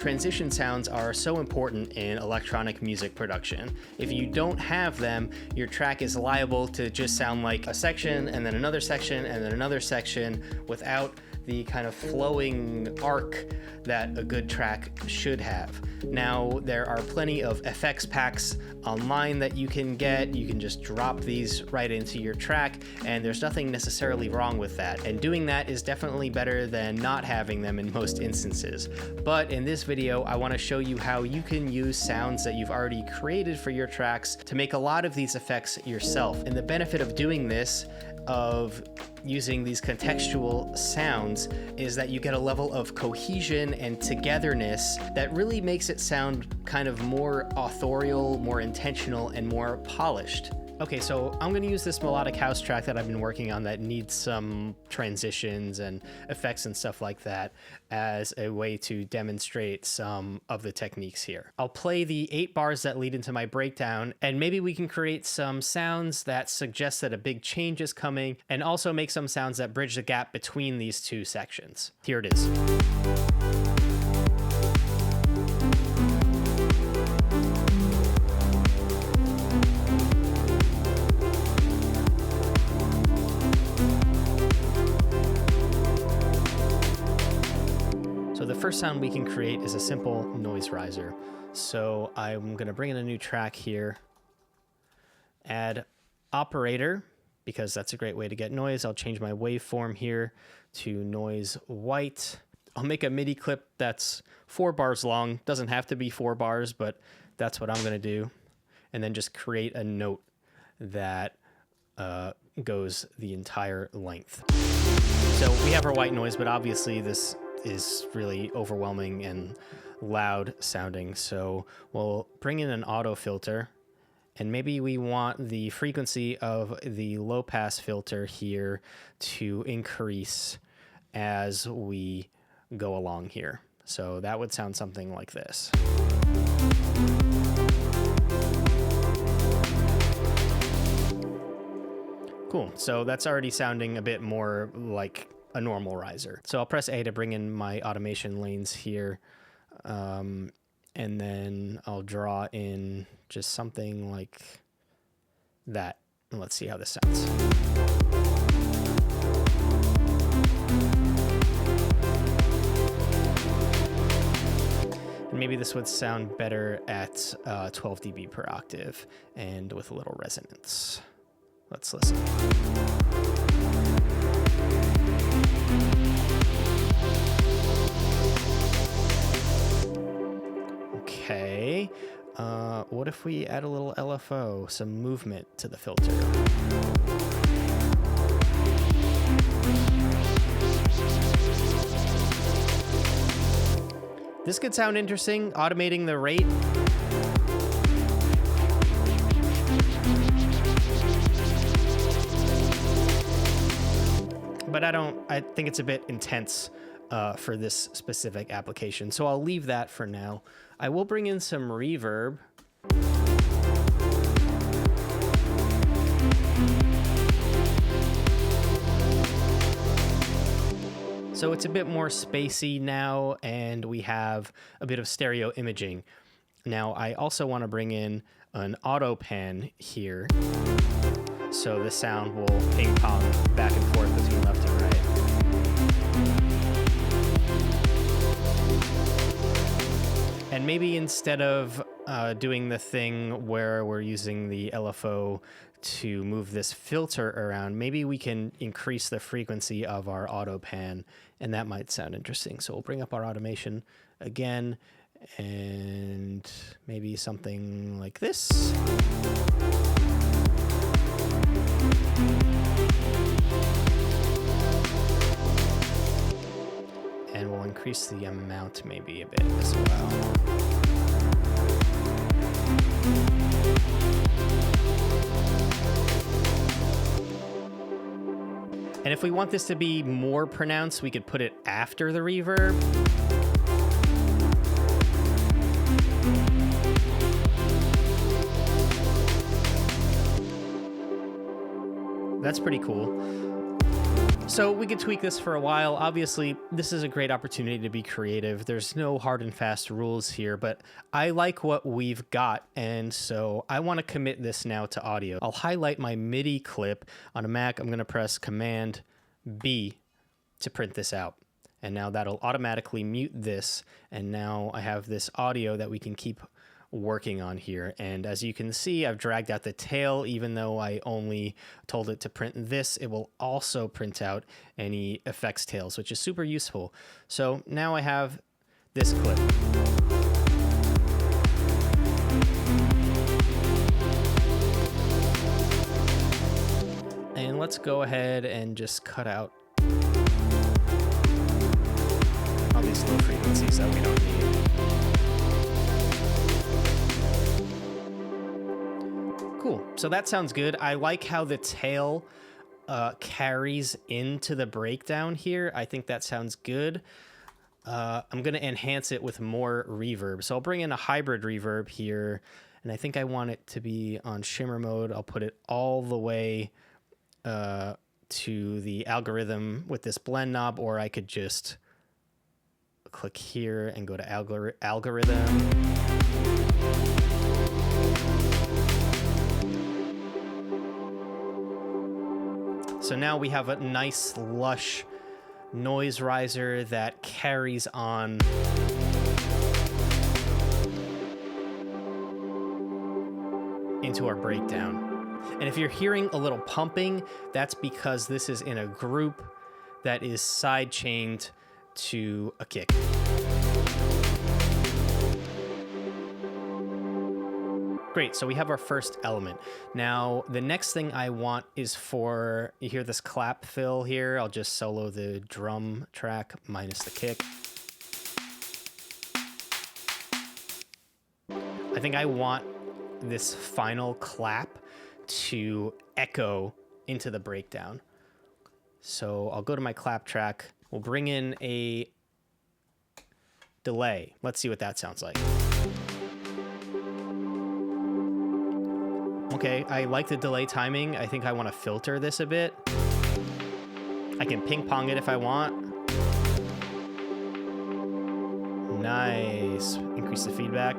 Transition sounds are so important in electronic music production. If you don't have them, your track is liable to just sound like a section and then another section and then another section without the kind of flowing arc that a good track should have. Now, there are plenty of effects packs online that you can get. You can just drop these right into your track, and there's nothing necessarily wrong with that. And doing that is definitely better than not having them in most instances. But in this video, I want to show you how you can use sounds that you've already created for your tracks to make a lot of these effects yourself. And the benefit of doing this, of using these contextual sounds, is that you get a level of cohesion and togetherness that really makes it sound kind of more authorial, more intentional, and more polished. Okay, so I'm going to use this melodic house track that I've been working on that needs some transitions and effects and stuff like that as a way to demonstrate some of the techniques here. I'll play the 8 bars that lead into my breakdown, and maybe we can create some sounds that suggest that a big change is coming, and also make some sounds that bridge the gap between these two sections. Here it is. The first sound we can create is a simple noise riser. So I'm going to bring in a new track here, add operator, because that's a great way to get noise. I'll change my waveform here to noise white. I'll make a MIDI clip that's 4 bars long. Doesn't have to be 4 bars, but that's what I'm going to do. And then just create a note that goes the entire length. So we have our white noise, but obviously this is really overwhelming and loud sounding. So we'll bring in an auto filter, and maybe we want the frequency of the low pass filter here to increase as we go along here. So that would sound something like this. Cool, so that's already sounding a bit more like a normal riser. So I'll press A to bring in my automation lanes here. And then I'll draw in just something like that. And let's see how this sounds. And maybe this would sound better at 12 dB per octave and with a little resonance. Let's listen. Okay, what if we add a little LFO, some movement to the filter? This could sound interesting, automating the rate. But I think it's a bit intense for this specific application. So I'll leave that for now. I will bring in some reverb. So it's a bit more spacey now, and we have a bit of stereo imaging. Now I also want to bring in an auto pan here, so the sound will ping pong back and forth between left and right. And maybe instead of doing the thing where we're using the LFO to move this filter around, maybe we can increase the frequency of our auto pan, and that might sound interesting. So we'll bring up our automation again, and maybe something like this. And we'll increase the amount maybe a bit as well. And if we want this to be more pronounced, we could put it after the reverb. That's pretty cool. So we could tweak this for a while. Obviously, this is a great opportunity to be creative. There's no hard and fast rules here, but I like what we've got, and so I want to commit this now to audio. I'll highlight my MIDI clip. On a Mac, I'm going to press Command B to print this out. And now that'll automatically mute this, and now I have this audio that we can keep working on here. And as you can see, I've dragged out the tail. Even though I only told it to print this, it will also print out any effects tails, which is super useful. So now I have this clip. And let's go ahead and just cut out all these low frequencies that we don't need. Cool. So that sounds good. I like how the tail carries into the breakdown here. I think that sounds good. I'm going to enhance it with more reverb. So I'll bring in a hybrid reverb here, and I think I want it to be on shimmer mode. I'll put it all the way to the algorithm with this blend knob, or I could just click here and go to algorithm. So now we have a nice lush noise riser that carries on into our breakdown. And if you're hearing a little pumping, that's because this is in a group that is sidechained to a kick. Great, so we have our first element. Now, the next thing I want is for, you hear this clap fill here? I'll just solo the drum track minus the kick. I think I want this final clap to echo into the breakdown. So I'll go to my clap track. We'll bring in a delay. Let's see what that sounds like. Okay, I like the delay timing. I think I want to filter this a bit. I can ping pong it if I want. Nice. Increase the feedback.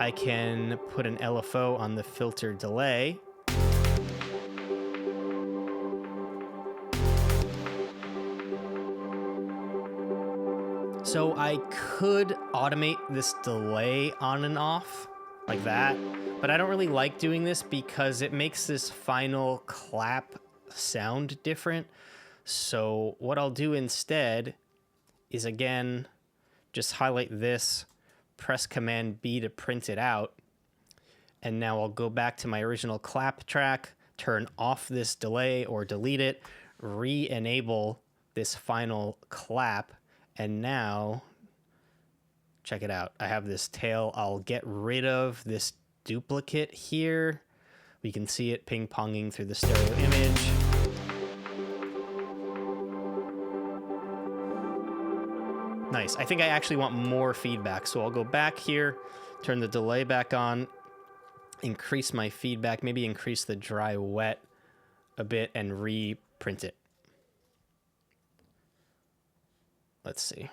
I can put an LFO on the filter delay. So I could automate this delay on and off like that, but I don't really like doing this because it makes this final clap sound different. So what I'll do instead is, again, just highlight this, press Command B to print it out, and now I'll go back to my original clap track, turn off this delay or delete it, re-enable this final clap, and now, check it out. I have this tail. I'll get rid of this duplicate here. We can see it ping-ponging through the stereo image. Nice. I think I actually want more feedback. So I'll go back here, turn the delay back on, increase my feedback, maybe increase the dry wet a bit, and reprint it. Let's see.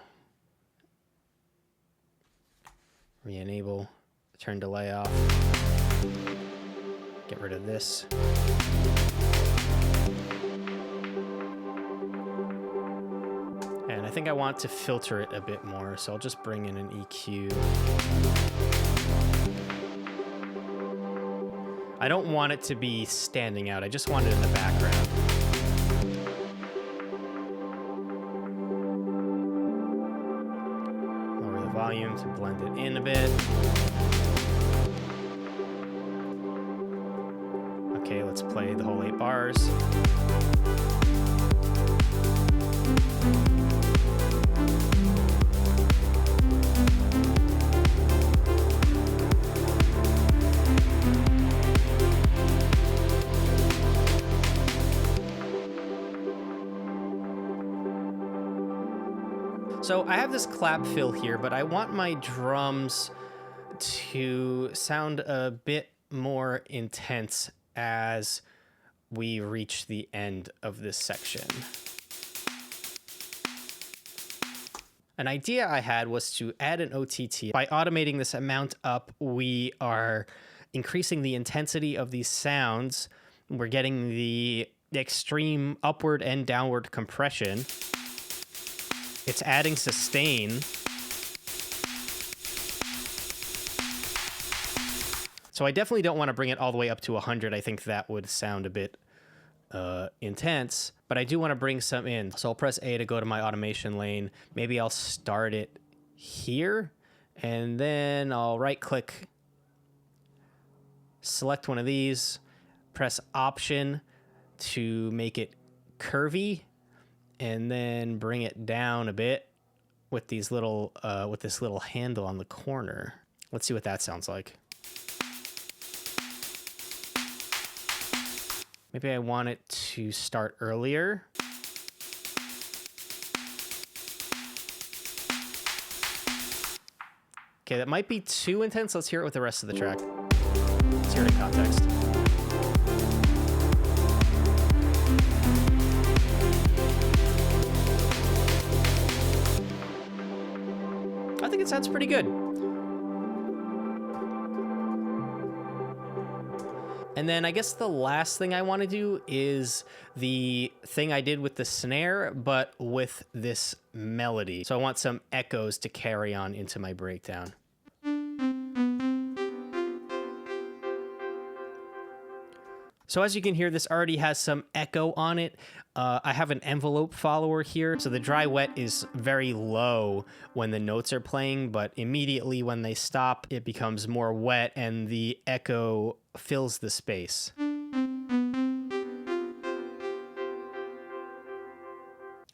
Re-enable, turn delay off, get rid of this. And I think I want to filter it a bit more, so I'll just bring in an EQ. I don't want it to be standing out, I just want it in the background. Volume to blend it in a bit. Okay, let's play the whole 8 bars. So I have this clap fill here, but I want my drums to sound a bit more intense as we reach the end of this section. An idea I had was to add an OTT. By automating this amount up, we are increasing the intensity of these sounds. We're getting the extreme upward and downward compression. It's adding sustain. So I definitely don't want to bring it all the way up to 100. I think that would sound a bit intense, but I do want to bring some in. So I'll press A to go to my automation lane. Maybe I'll start it here, and then I'll right click, select one of these, press Option to make it curvy, and then bring it down a bit with these little with this little handle on the corner. Let's see what that sounds like. Maybe I want it to start earlier. Okay, that might be too intense. Let's hear it with the rest of the track. Let's hear it in context. I think it sounds pretty good. And then I guess the last thing I want to do is the thing I did with the snare, but with this melody. So I want some echoes to carry on into my breakdown. So as you can hear, this already has some echo on it. I have an envelope follower here. So the dry wet is very low when the notes are playing, but immediately when they stop, it becomes more wet and the echo fills the space.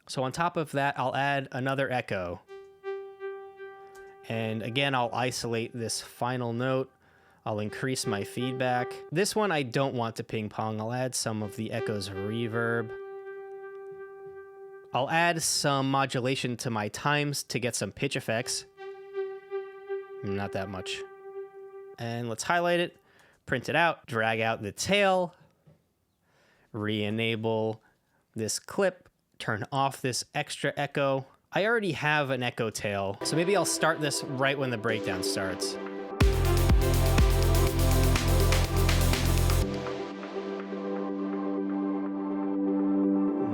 So on top of that, I'll add another echo. And again, I'll isolate this final note. I'll increase my feedback. This one I don't want to ping pong. I'll add some of the echo's reverb. I'll add some modulation to my times to get some pitch effects. Not that much. And let's highlight it, print it out, drag out the tail, re-enable this clip, turn off this extra echo. I already have an echo tail, so maybe I'll start this right when the breakdown starts.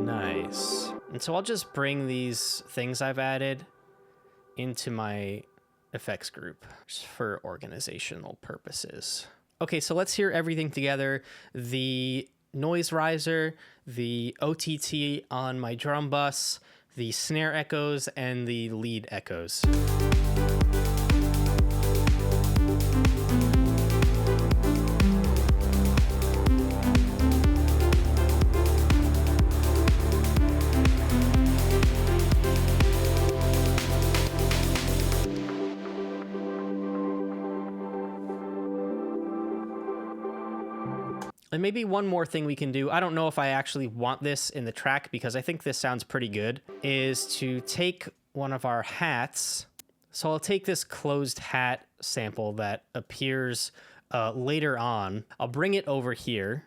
Nice. And so I'll just bring these things I've added into my effects group just for organizational purposes. Okay, so let's hear everything together. The noise riser, the OTT on my drum bus, the snare echoes, and the lead echoes. And maybe one more thing we can do, I don't know if I actually want this in the track because I think this sounds pretty good, is to take one of our hats. So I'll take this closed hat sample that appears later on. I'll bring it over here.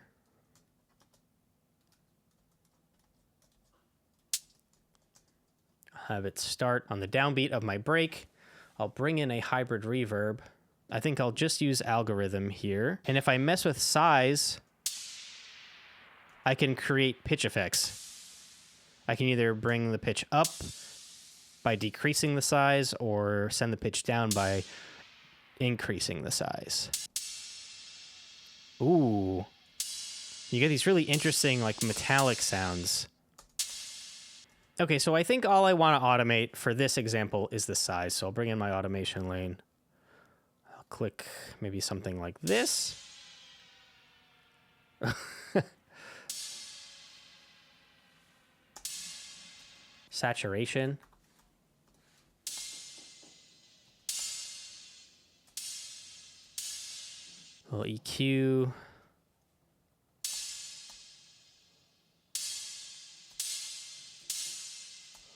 Have it start on the downbeat of my break. I'll bring in a hybrid reverb. I think I'll just use algorithm here. And if I mess with size, I can create pitch effects. I can either bring the pitch up by decreasing the size or send the pitch down by increasing the size. Ooh. You get these really interesting, like, metallic sounds. Okay, so I think all I want to automate for this example is the size. So I'll bring in my automation lane. I'll click maybe something like this. Saturation. A little EQ.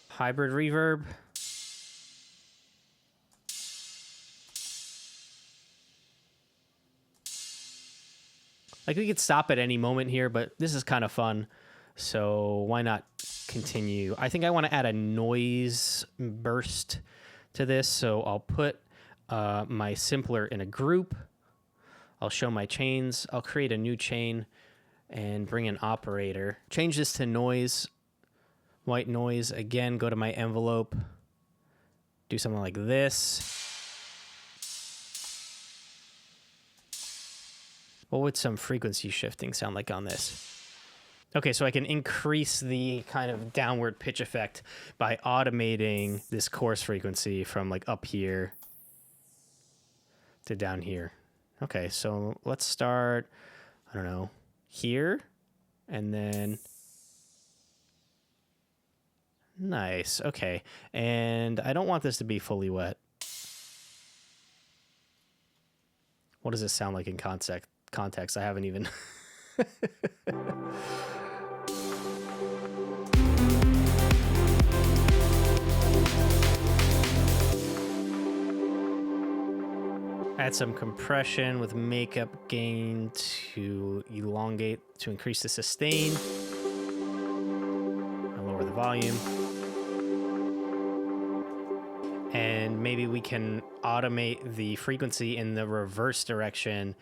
Hybrid reverb. Like, we could stop at any moment here, but this is kind of fun. So why not continue? I think I want to add a noise burst to this. So I'll put my simpler in a group. I'll show my chains. I'll create a new chain and bring an operator. Change this to noise, white noise. Again, go to my envelope. Do something like this. What would some frequency shifting sound like on this? Okay, so I can increase the kind of downward pitch effect by automating this coarse frequency from like up here to down here. Okay, so let's start, I don't know, here, and then, nice, okay. And I don't want this to be fully wet. What does this sound like in context? I haven't even... Add some compression with makeup gain to elongate, to increase the sustain. I'll lower the volume. And maybe we can automate the frequency in the reverse direction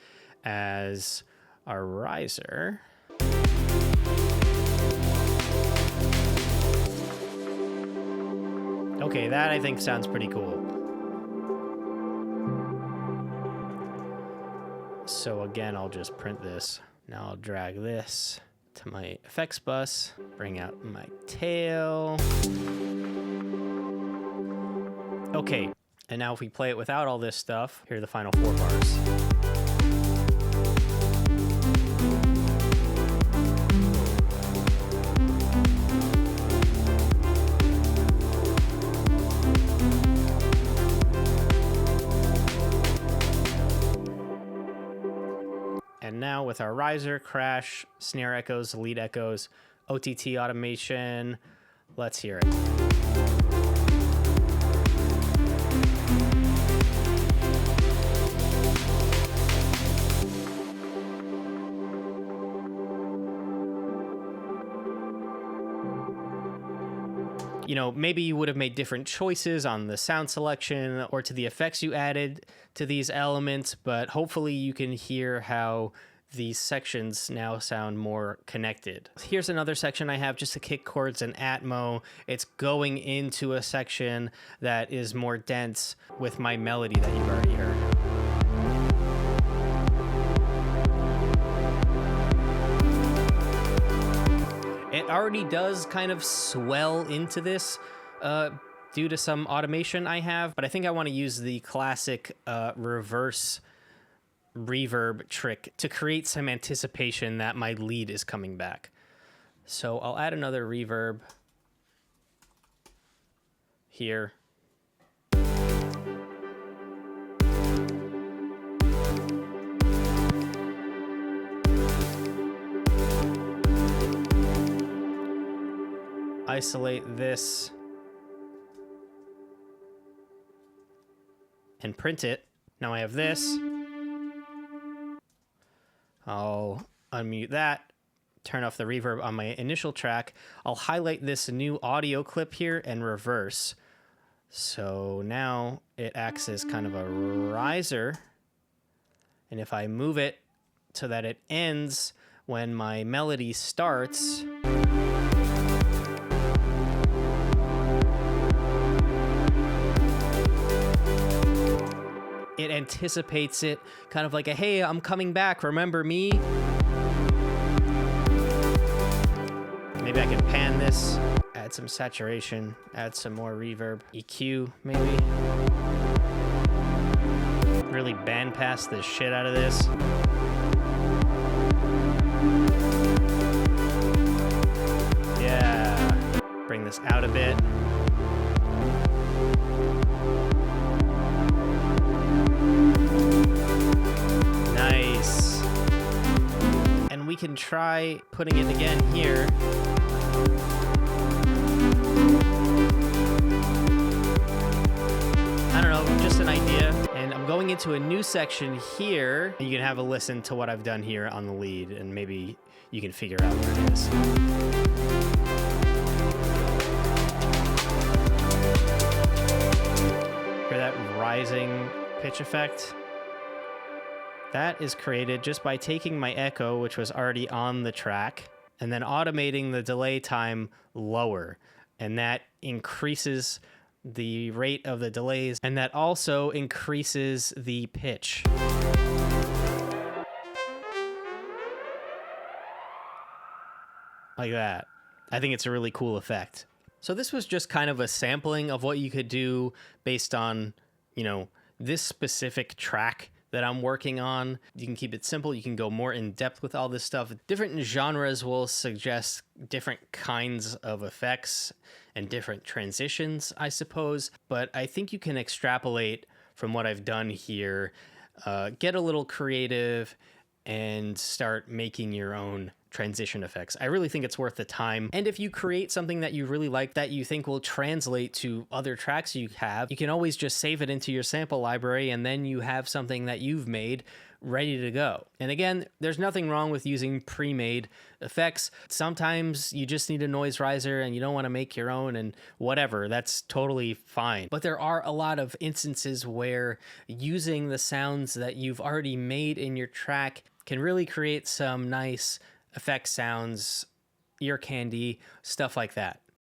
as our riser. Okay, that I think sounds pretty cool. So again, I'll just print this. Now I'll drag this to my effects bus, bring out my tail. Okay, and now if we play it without all this stuff, here are the final 4 bars. And now with our riser, crash, snare echoes, lead echoes, OTT automation, let's hear it. You know, maybe you would have made different choices on the sound selection or to the effects you added to these elements, but hopefully you can hear how these sections now sound more connected. Here's another section I have, just the kick chords and Atmo. It's going into a section that is more dense with my melody that you've already heard. It already does kind of swell into this due to some automation I have, but I think I want to use the classic reverse reverb trick to create some anticipation that my lead is coming back. So I'll add another reverb here. Isolate this and print it. Now I have this. I'll unmute that, turn off the reverb on my initial track. I'll highlight this new audio clip here and reverse. So now it acts as kind of a riser. And if I move it so that it ends when my melody starts, it anticipates it, kind of like a, hey, I'm coming back, remember me? Maybe I can pan this, add some saturation, add some more reverb, EQ maybe. Really bandpass the shit out of this. Yeah, bring this out a bit. Nice. And we can try putting it again here. I don't know, just an idea. And I'm going going into a new section here. You can have a listen to what I've done here on the lead, and maybe you can figure out what it is. Hear that rising pitch effect? That is created just by taking my echo, which was already on the track, and then automating the delay time lower. And that increases the rate of the delays, and that also increases the pitch. Like that. I think it's a really cool effect. So this was just kind of a sampling of what you could do based on, you know, this specific track that I'm working on. You can keep it simple. You can go more in depth with all this stuff. Different genres will suggest different kinds of effects and different transitions, I suppose. But I think you can extrapolate from what I've done here, get a little creative, and start making your own transition effects. I really think it's worth the time. And if you create something that you really like that you think will translate to other tracks you have, you can always just save it into your sample library, and then you have something that you've made ready to go. And again, there's nothing wrong with using pre-made effects. Sometimes you just need a noise riser and you don't want to make your own and whatever. That's totally fine. But there are a lot of instances where using the sounds that you've already made in your track can really create some nice effect sounds, ear candy, stuff like that.